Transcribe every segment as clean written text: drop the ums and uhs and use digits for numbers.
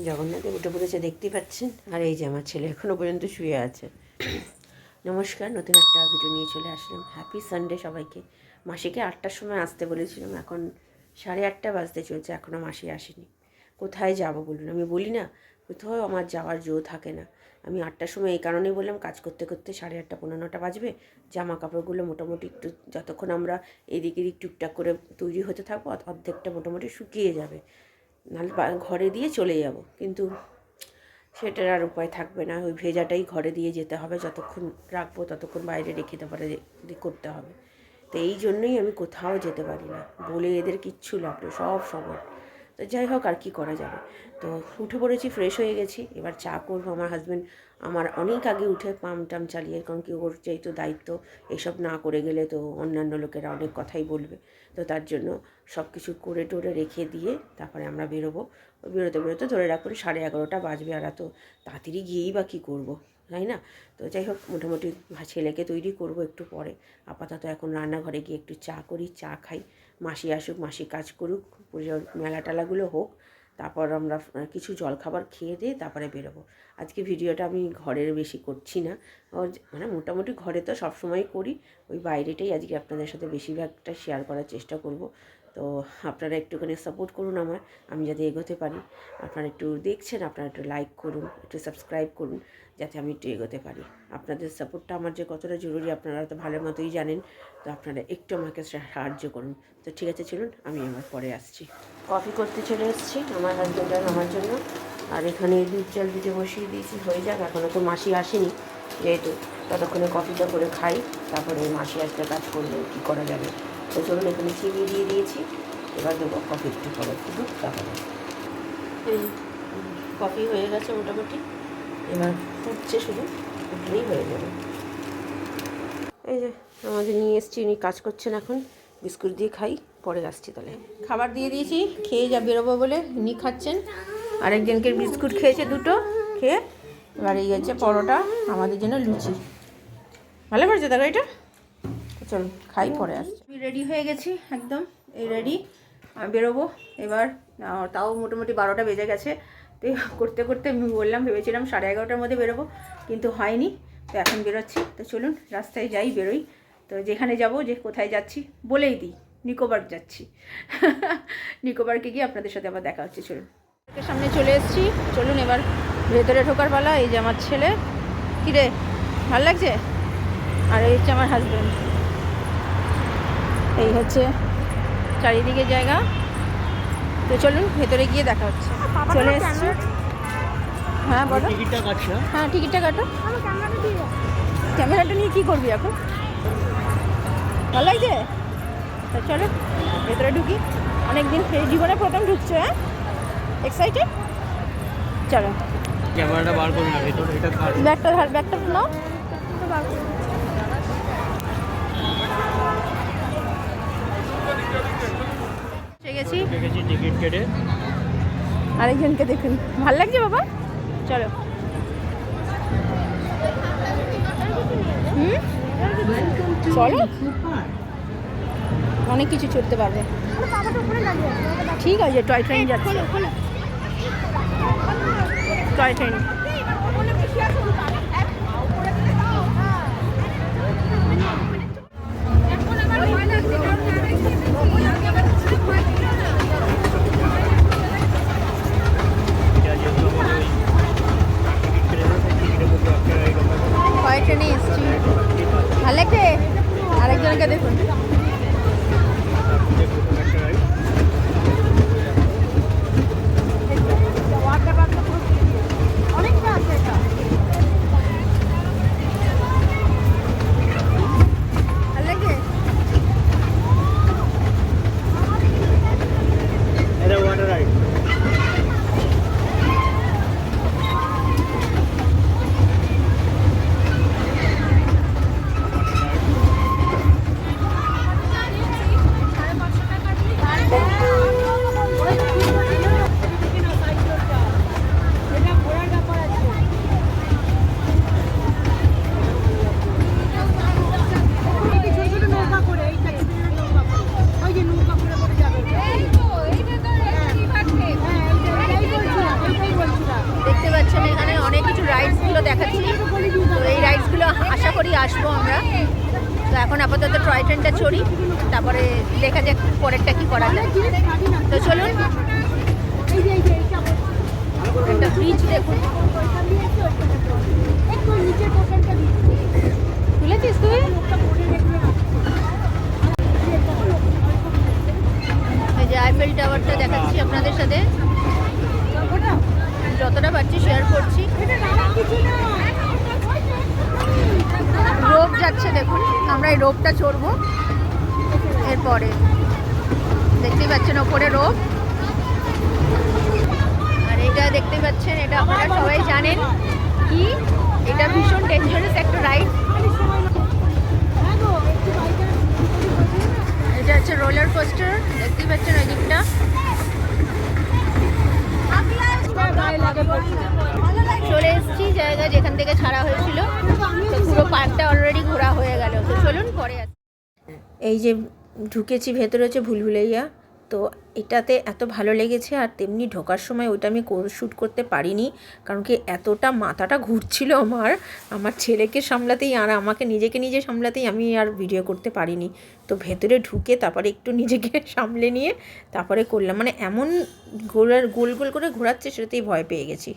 জগন্নাথে উঠে পড়েছে দেখতেই পাচ্ছেন। আর এই যে আমার ছেলে এখনও পর্যন্ত শুয়ে আছে। নমস্কার, নতুন একটা ভিডিও নিয়ে চলে আসলাম। হ্যাপি সানডে সবাইকে। মাসিকে 8টার সময় আসতে বলেছিলাম, এখন 8:30 বাজতে চলছে, এখনও মাসি আসেনি। কোথায় যাব বলুন? আমি বলি না, কোথাও আমার যাওয়ার জো থাকে না। আমি 8টার সময় এই কারণেই বললাম, কাজ করতে করতে 8:30 পৌনে 9টা বাজবে। জামা কাপড়গুলো মোটামুটি একটু যতক্ষণ আমরা এদিক এদিক টুকটাক করে তৈরি হতে থাকবো, অর্ধেকটা মোটামুটি শুকিয়ে যাবে, নাহলে ঘরে দিয়ে চলে যাব। কিন্তু সেটার আর উপায় থাকবে না, ওই ভেজাটাই ঘরে দিয়ে যেতে হবে। যতক্ষণ রাখবো ততক্ষণ বাইরে রেখে তারপরে করতে হবে। তো এই জন্যই আমি কোথাও যেতে পারি না, বলে এদের কিচ্ছু লাভ নেই, সব সমান। তো যাই হোক, আর কি করা যাবে। তো উঠে পড়েছি, ফ্রেশ হয়ে গেছি, এবার চা করবো। আমার হাজব্যান্ড আমার অনেক আগে উঠে পাম্প টাম চালিয়ে, কারণ কি ওর যেহেতু দায়িত্ব, এসব না করে গেলে তো অন্যান্য লোকেরা অনেক কথাই বলবে। তো তার জন্য সব কিছু করে টোরে রেখে দিয়ে তারপরে আমরা বেরোবো। বেরোতে বেরোতে ধরে রাখুন 11:30 বাজবে। আর এত তাড়াতাড়ি গিয়েই বা কী করবো, তাই না? তো যাই হোক, মোটামুটি ছেলেকে তৈরি করব একটু পরে। আপাতত এখন রান্নাঘরে গিয়ে একটু চা করি, চা খাই। মাসি আসুক, মাসি কাজ করুক, পুজোর মেলা টেলাগুলো হোক, তারপর আমরা কিছু জলখাবার খেয়ে দিয়ে তারপরে বেরোবো। আজকে ভিডিওটা আমি ঘরের বেশি করছি না, মানে মোটামুটি ঘরে তো সবসময় করি, ওই বাইরেটাই আজকে আপনাদের সাথে বেশিরভাগটা শেয়ার করার চেষ্টা করব। তো আপনারা একটুখানি সাপোর্ট করুন আমার, আমি যাতে এগোতে পারি। আপনারা একটু দেখছেন, আপনারা একটু লাইক করুন, একটু সাবস্ক্রাইব করুন, যাতে আমি একটু এগোতে পারি। আপনাদের সাপোর্টটা আমার যে কতটা জরুরি আপনারা তো ভালো মতোই জানেন। তো আপনারা একটু আমাকে সাহায্য করুন। তো ঠিক আছে, চলুন আমি আমার পরে আসছি। কফি করতে চলে এসেছি আমার হাজব্যান্ড আর আমার জন্য। আর এখানে দুধ চাল দিতে বসিয়ে দিয়েছি, হয়ে যাক। এখনও তো মাসি আসেনি, যেহেতু ততক্ষণে কফিটা করে খাই, তারপরে মাসি আসলে কাজ করলে কী করা যাবে। তো চলুন, এখানে চিনি দিয়ে দিয়েছি, এবার দেবো কফি একটু পরে দুধ, তারপরে এই কফি হয়ে গেছে মোটামুটি। এবার ফুটছে, শুধু ফুটলেই হয়ে যাবে। এই যে আমাদের নিয়ে এসছি, উনি কাজ করছেন এখন। বিস্কুট দিয়ে খাই, পরে আসছি তাহলে। খাবার দিয়ে দিয়েছি, খেয়ে যা বেরোবো বলে উনি খাচ্ছেন। আরেকজনকে বিস্কুট খেয়েছে দুটো, খেয়ে এবার এই হচ্ছে পরোটা, আমাদের জন্য লুচি। ভালো করেছে দেখো এটা। চল খাই, পরে আসছি। আমি রেডি হয়ে গেছি একদম, এই রেডি, বেরোবো এবার। তাও মোটামুটি 12টা বেজে গেছে। তো করতে করতে আমি বললাম, ভেবেছিলাম 11:30টার মধ্যে বেরোবো, কিন্তু হয়নি। তো এখন বেরোচ্ছি। তো চলুন রাস্তায় যাই, বেরোই। তো যেখানে যাব, যে কোথায় যাচ্ছি বলেই দিই, নিকো পার্ক যাচ্ছি। নিকো পার্কে গিয়ে আপনাদের সাথে আবার দেখা হচ্ছে। চলুন, সামনে চলে এসেছি, চলুন এবার ভেতরে ঢোকার পালা। এই যে আমার ছেলে, কিরে ভালো লাগছে? আর এই হচ্ছে আমার হাজব্যান্ড। এই হচ্ছে চারিদিকে জায়গা। তো চলুন ভেতরে গিয়ে দেখা হচ্ছে। চলে এসেছি। হ্যাঁ বলো। হ্যাঁ টিকিটটা কাটো। ক্যামেরাটা নিয়ে কী করবি এখন? ভালো লাগছে? তা চলো ভেতরে ঢুকি। অনেকদিন জীবনে প্রথম ঢুকছো, হ্যাঁ? এক্সাইটেড? চলো ক্যামেরাটা বার করি না, ভেতরে এটা ব্যাগটা নাও। গেছি টিকিট কেটে। আরেকজনকে দেখুন, ভালো লাগছে বাবা। চলো চলো, অনেক কিছু চড়তে পারবে। ঠিক আছে, টয় ট্রেন যাচ্ছে, টয় ট্রেন। টয় ট্রেনে এসছি, ভালো লাগছে। আরেকজনকে দেখুন। অনেক দেখাচ্ছি। তো এই রাইডসগুলো আশা করি আসবো আমরা। তো এখন আপাতত টয় ট্রেনটা চড়ি, তারপরে দেখা যাক পরেরটা কি করা যায়। তো চলুন, একটা ব্রিজ দেখুন। তুলেছিস তুই? এই যে আইফেল টাওয়ারটা দেখাচ্ছি আপনাদের সাথে, যতটা পারছি শেয়ার করছি। রোপ যাচ্ছে দেখুন, আমরা এই রোপটা চড়বো। এরপরে দেখতেই পাচ্ছেন ওপরে রোপ, আর এটা দেখতেই পাচ্ছেন, এটা আপনারা সবাই জানেন কি, এটা ভীষণ ডেঞ্জারাস একটা রাইড। এটা হচ্ছে রোলার কোস্টার, দেখতেই পাচ্ছেন ওই দিকটা। চলে এসেছি জায়গা যেখান থেকে ছাড়া হয়েছিল, তো পুরো পার্কটা অলরেডি ঘোরা হয়ে গেল। তো চলুন পরে আসি। এই যে ঢুকেছি ভেতরে হচ্ছে ভুলভুলাইয়া। তো এটাতে এত ভালো লেগেছে, আর তেমনি ঢোকার সময় ওইটা আমি শ্যুট করতে পারিনি, কারণ কি এতটা মাথাটা ঘুরছিল আমার ছেলেকে সামলাতেই আর আমাকে নিজে সামলাতেই আমি আর ভিডিও করতে পারিনি। তো ভেতরে ঢুকে তারপরে একটু নিজেকে সামলে নিয়ে তারপরে করলাম, মানে এমন গোল গোল করে ঘোরাচ্ছে সেটাতেই ভয় পেয়ে গেছি।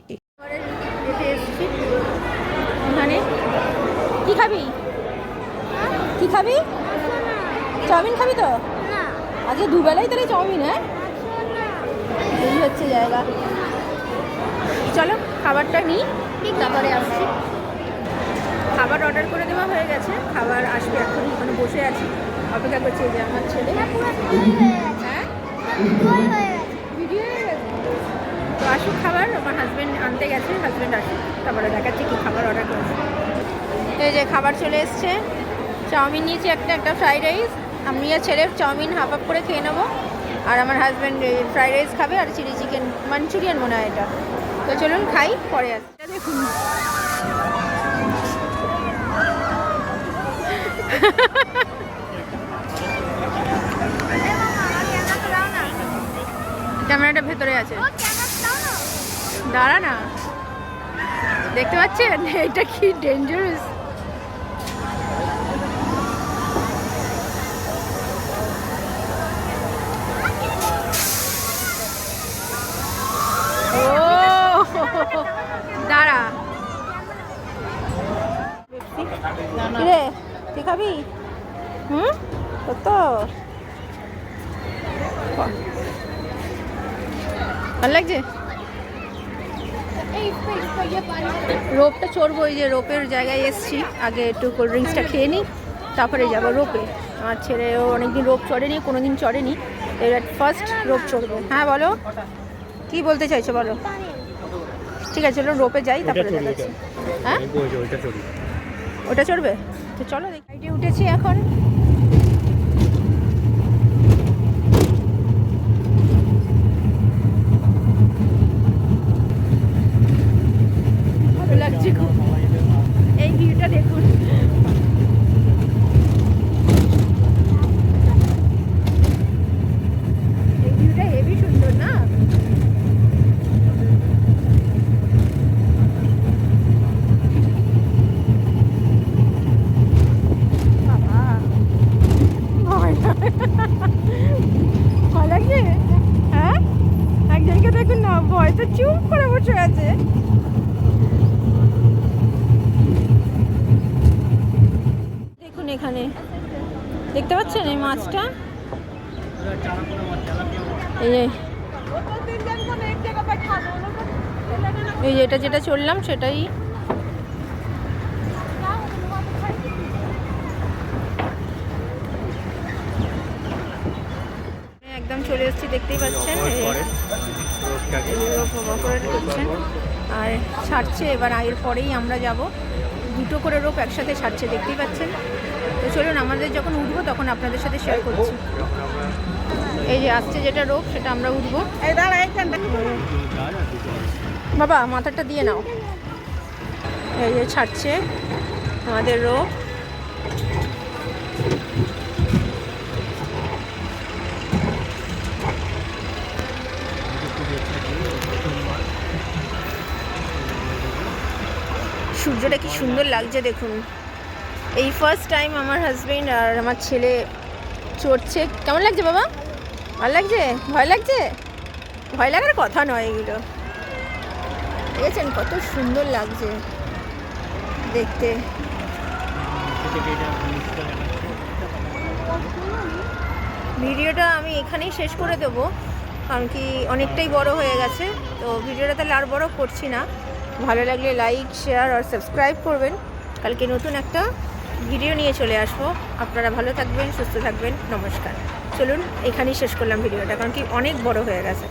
এখানে কি খাবি? কি খাবি? চাউমিন খাবি তো? আজকে দুবেলাই তাহলে চাউমিন। হ্যাঁ, এই হচ্ছে জায়গা। চলো খাবারটা নিই, তারপরে আসছি। খাবার অর্ডার করে দেওয়া হয়ে গেছে, খাবার আসবে এখন। ওখানে বসে আছি, অপেক্ষা করছি। যে আমার ছেলে, হ্যাঁ ভিডিও হয়ে গেছে। তো আসুক খাবার, আমার হাজব্যান্ড আনতে গেছে, হাজব্যান্ড আসুক তারপরে দেখাচ্ছি কি খাবার অর্ডার করেছে। এই যে খাবার চলে এসছে, চাউমিন নিয়েছি একটা ফ্রাইড রাইস। আমি আর ছেলের চাউমিন হাফ করে খেয়ে নেবো, আর আমার হাজব্যান্ড ফ্রাইড রাইস খাবে আর চিলি চিকেন মাঞ্চুরিয়ান মনে হয় এটা। তো চলুন খাই, পরে আসি। দেখুন ক্যামেরাটা ভেতরে আছে, দাঁড়া না। দেখতে পাচ্ছেন এটা কি ডেঞ্জারাস। ও দাঁড়া, রে তুই খাবি? তো ভালো লাগছে। রোপটা চড়বো, এই যে রোপের জায়গায় এসছি। আগে একটু কোল্ড ড্রিঙ্কসটা খেয়ে নিই, তারপরে যাবো রোপে। আমার ছেলেও অনেকদিন রোপ চড়েনি, কোনোদিন চড়েনি, এবার ফার্স্ট রোপ চড়বে। হ্যাঁ বলো, কি বলতে চাইছো বলো। ঠিক আছে চলো রোপে যাই, তারপরে দেখাচ্ছি। হ্যাঁ ওটা চড়বে, তো চলো দেখি। উঠেছি এখন। ভালো লাগছে খুব, এই ভিউটা দেখুন। এই ভিউটা হেভি সুন্দর না? ভালো লাগছে। হ্যাঁ একজনকে দেখুন না, ভয় তো চুপ করে বসে আছে। দেখুন এখানে দেখতে পাচ্ছেন এই মাছটা, এই যে এটা যেটা চললাম সেটাই। একদম চলে এসেছি, দেখতেই পাচ্ছেন করছেন আর ছাড়ছে। এবার এর পরেই আমরা যাব, দুটো করে রোপ একসাথে ছাড়ছে, দেখতেই পাচ্ছেন। তো চলুন আমাদের যখন উঠবো তখন আপনাদের সাথে শেয়ার করছি। এই যে আসছে যেটা রোপ সেটা আমরা উঠবো। বাবা মাথাটা দিয়ে নাও। এই যে ছাড়ছে আমাদের রোপ। সূর্যটা কি সুন্দর লাগছে দেখুন। এই ফার্স্ট টাইম আমার হাজবেন্ড আর আমার ছেলে চড়ছে। কেমন লাগছে বাবা? ভালো লাগছে? ভয় লাগছে? ভয় লাগার কথা নয় এগুলো। দেখেছেন কত সুন্দর লাগছে দেখতে। ভিডিওটা আমি এখানেই শেষ করে দেবো, কারণ কি অনেকটাই বড় হয়ে গেছে। তো ভিডিওটা তাহলে আর বড় করছি না। ভালো লাগলে লাইক, শেয়ার আর সাবস্ক্রাইব করবেন। কালকে নতুন একটা ভিডিও নিয়ে চলে আসবো। আপনারা ভালো থাকবেন, সুস্থ থাকবেন। নমস্কার। চলুন এখানেই শেষ করলাম ভিডিওটা, কারণ কি অনেক বড় হয়ে গেছে।